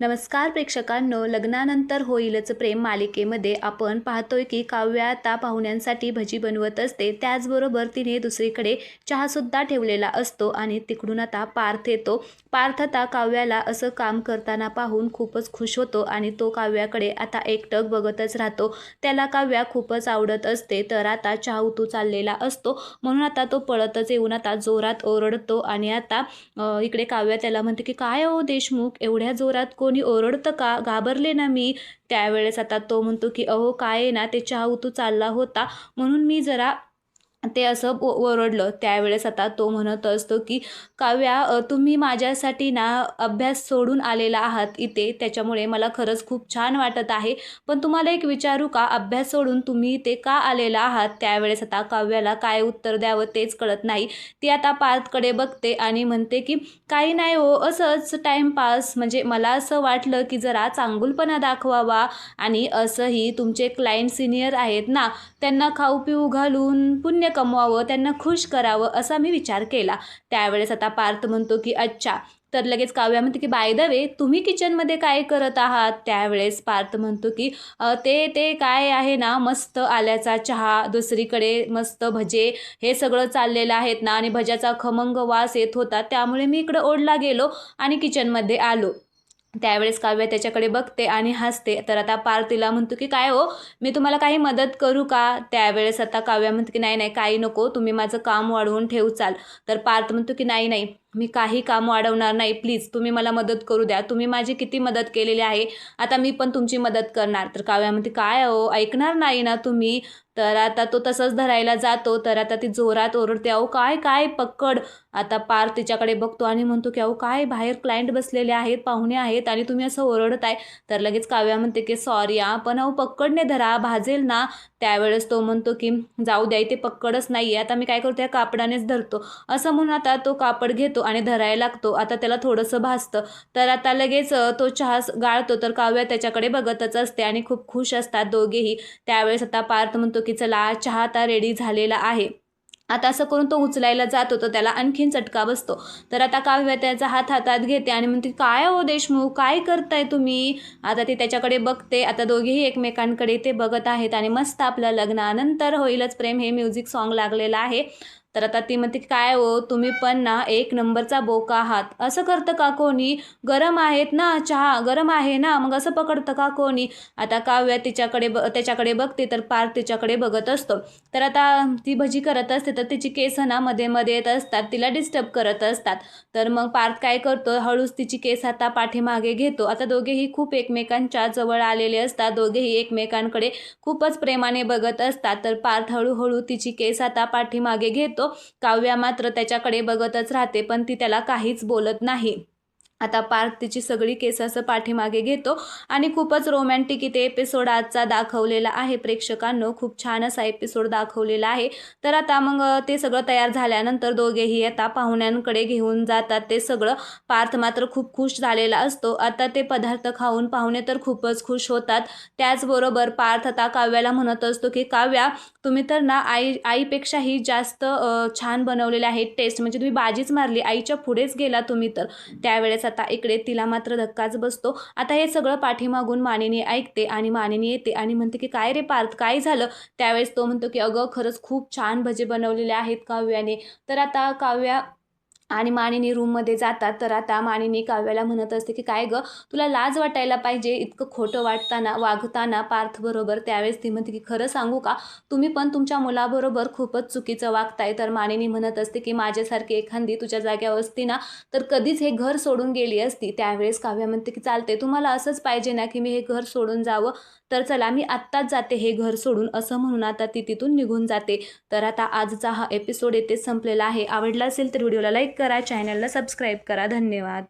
नमस्कार प्रेक्षकांनो, लग्नानंतर होईलच प्रेम मालिकेमध्ये आपण पाहतोय की काव्य आता पाहुण्यांसाठी भजी बनवत असते. त्याचबरोबर तिने दुसरीकडे चहासुद्धा ठेवलेला असतो आणि तिकडून आता पार्थ येतो. पार्थ आता काव्याला असं काम करताना पाहून खूपच खुश होतो आणि तो काव्याकडे आता एकटक बघतच राहतो. त्याला काव्या खूपच आवडत असते. तर आता चहा उतू चाललेला असतो म्हणून आता तो पळतच येऊन आता जोरात ओरडतो आणि आता इकडे काव्या त्याला म्हणते की काय हो देशमुख, एवढ्या जोरात कोणी ओरडतं का? घाबरले ना मी. त्यावेळेस आता तो म्हणतो की अहो काय आहे ना, ते चहा उतू चालला होता म्हणून मी जरा ते असं ओरडलं. त्यावेळेस आता तो म्हणत असतो की काव्या, तुम्ही माझ्यासाठी ना अभ्यास सोडून आलेला आहात इथे, त्याच्यामुळे मला खरंच खूप छान वाटत आहे. पण तुम्हाला एक विचारू का, अभ्यास सोडून तुम्ही इथे का आलेला आहात? त्यावेळेस आता काव्याला काय उत्तर द्यावं तेच कळत नाही. ती आता पार्थकडे बघते आणि म्हणते की काही नाही हो, असंच टाईमपास. म्हणजे मला असं वाटलं की जरा चांगुलपणा दाखवावा आणि असंही तुमचे क्लायंट सिनियर आहेत ना, त्यांना खाऊ पिऊ घालून पुण्य कमवावं, त्यांना खुश करावं असा मी विचार केला. त्यावेळेस आता पार्थ म्हणतो की अच्छा. तर लगेच काव्या म्हणते की बाय द वे, तुम्ही किचनमध्ये काय करत आहात? त्यावेळेस पार्थ म्हणतो की ते ते काय आहे ना, मस्त आल्याचा चहा, दुसरीकडे मस्त भजे, हे सगळं चाललेलं आहेत ना आणि भज्याचा खमंग वास येत होता, त्यामुळे मी इकडं ओढला गेलो आणि किचनमध्ये आलो. त्यावेळेस काव्या त्याच्याकडे बघते आणि हसते. तर आता पार्थ तिला म्हणतो की काय हो, मी तुम्हाला काही मदत करू का? त्यावेळेस आता काव्या म्हणते की नाही नाही, काही नको, तुम्ही माझं काम वाढवून ठेवचाल. तर पार्थ म्हणतो की नाही नाही, मी काही काम वाढवणार नाही, प्लीज तुम्ही मला मदत करू द्या. तुम्ही माझी किती मदत केलेली आहे, आता मी पण तुमची मदत करणार. तर काव्या म्हणते काय हो, ऐकणार नाही ना तुम्ही? तर आता तो तसंच धरायला जातो. तर आता ती जोरात ओरडते, अहो काय काय पकड. आता पार्थ तिच्याकडे बघतो आणि म्हणतो की अहो काय, बाहेर क्लायंट बसलेले आहेत, पाहुणे आहेत आणि तुम्ही असं ओरडताय. तर लगेच काव्या म्हणते की सॉरी पण अहो पक्कडने धरा, भाजेल ना. त्यावेळेस तो म्हणतो की जाऊ द्या, ते पक्कडच नाही आहे, आता मी काय करतो, या कापडानेच धरतो. असं म्हणून आता तो कापड घेतो आणि धरायला लागतो. आता त्याला थोडंसं भाजतं. तर आता लगेच तो चहा गाळतो. तर काव्या त्याच्याकडे बघतच असते आणि खूप खुश असतात दोघेही. त्यावेळेस आता पार्थ म्हणतो की चला, चहा आता रेडी झालेला आहे. आता असं करून तो उचलायला जात होतो, त्याला आणखीन चटका बसतो. तर आता काव्या त्याचा हात हातात घेते आणि म्हणते काय हो देशमुख, काय करताय तुम्ही? आता ती त्याच्याकडे बघते. आता दोघेही एकमेकांकडे ते बघत आहेत आणि मस्त आपलं लग्नानंतर होईलच प्रेम हे म्युझिक सॉन्ग लागलेलं आहे. तर आता ती म्हणते काय हो, तुम्ही पण ना एक नंबरचा बोका आहात. असं करतं का कोणी? गरम आहेत ना, चहा गरम आहे ना, मग असं पकडतं का कोणी? आता काव्या त्याच्याकडे बघते. तर पार्थ तिच्याकडे बघत असतो. तर आता ती भजी करत असते, तर तिची केस ना मध्ये मध्ये येत असतात, तिला डिस्टर्ब करत असतात. तर मग पार्थ काय करतो, हळूच तिची केस आता पाठीमागे घेतो. आता दोघेही खूप एकमेकांच्या जवळ आलेले असतात, दोघेही एकमेकांकडे खूपच प्रेमाने बघत असतात. तर पार्थ हळूहळू तिची केस आता पाठीमागे घेतो. काव्या मात्र त्याच्याकडे बघतच राहते, पण ती त्याला काहीच बोलत नाही. आता पार्थ तिची सगळी केस असं पाठीमागे घेतो आणि खूपच रोमॅन्टिक इथे एपिसोड आजचा दाखवलेला आहे प्रेक्षकांनो. खूप छान असा एपिसोड दाखवलेला आहे. तर आता मग ते सगळं तयार झाल्यानंतर दोघेही आता पाहुण्यांकडे घेऊन जातात ते सगळं. पार्थ मात्र खूप खुश झालेला असतो. आता ते पदार्थ खाऊन पाहुणे तर खूपच खुश होतात. त्याचबरोबर पार्थ आता काव्याला म्हणत असतो की काव्या, तुम्ही तर ना आईपेक्षाही जास्त छान बनवलेले आहे टेस्ट, म्हणजे तुम्ही बाजीच मारली, आईच्या पुढेच गेला तुम्ही तर. त्यावेळेस आता इकडे तिला मात्र धक्काच बसतो. आता हे सगळं पाठीमागून मानिनी ऐकते आणि मानिनी येते आणि म्हणते की काय रे पार्थ, काय झालं? त्यावेळेस तो म्हणतो की अगं खरंच खूप छान भजे बनवलेले आहेत काव्याने. तर आता काव्या आणि मानिनी रूममध्ये जातात. तर आता मानिनी काव्याला म्हणत असते की काय गं, तुला लाज वाटायला पाहिजे, इतकं खोटं वागताना पार्थबरोबर. त्यावेळेस ती म्हणते की खरं सांगू का, तुम्ही पण तुमच्या मुलाबरोबर खूपच चुकीचं वागताय. तर मानिनी म्हणत असते की माझ्यासारखी एखादी तुझ्या जाग्यावर असती ना, तर कधीच हे घर सोडून गेली असती. त्यावेळेस काव्या म्हणते की चालते, तुम्हाला असंच पाहिजे ना की मी हे घर सोडून जावं, तर चला मी आत्ताच जाते हे घर सोडून. असं म्हणून आता ती तिथून निघून जाते. तर आता आजचा हा एपिसोड येथे संपलेला आहे. आवडला असेल तर व्हिडिओला लाईक करा, चॅनलला सबस्क्राईब करा. धन्यवाद.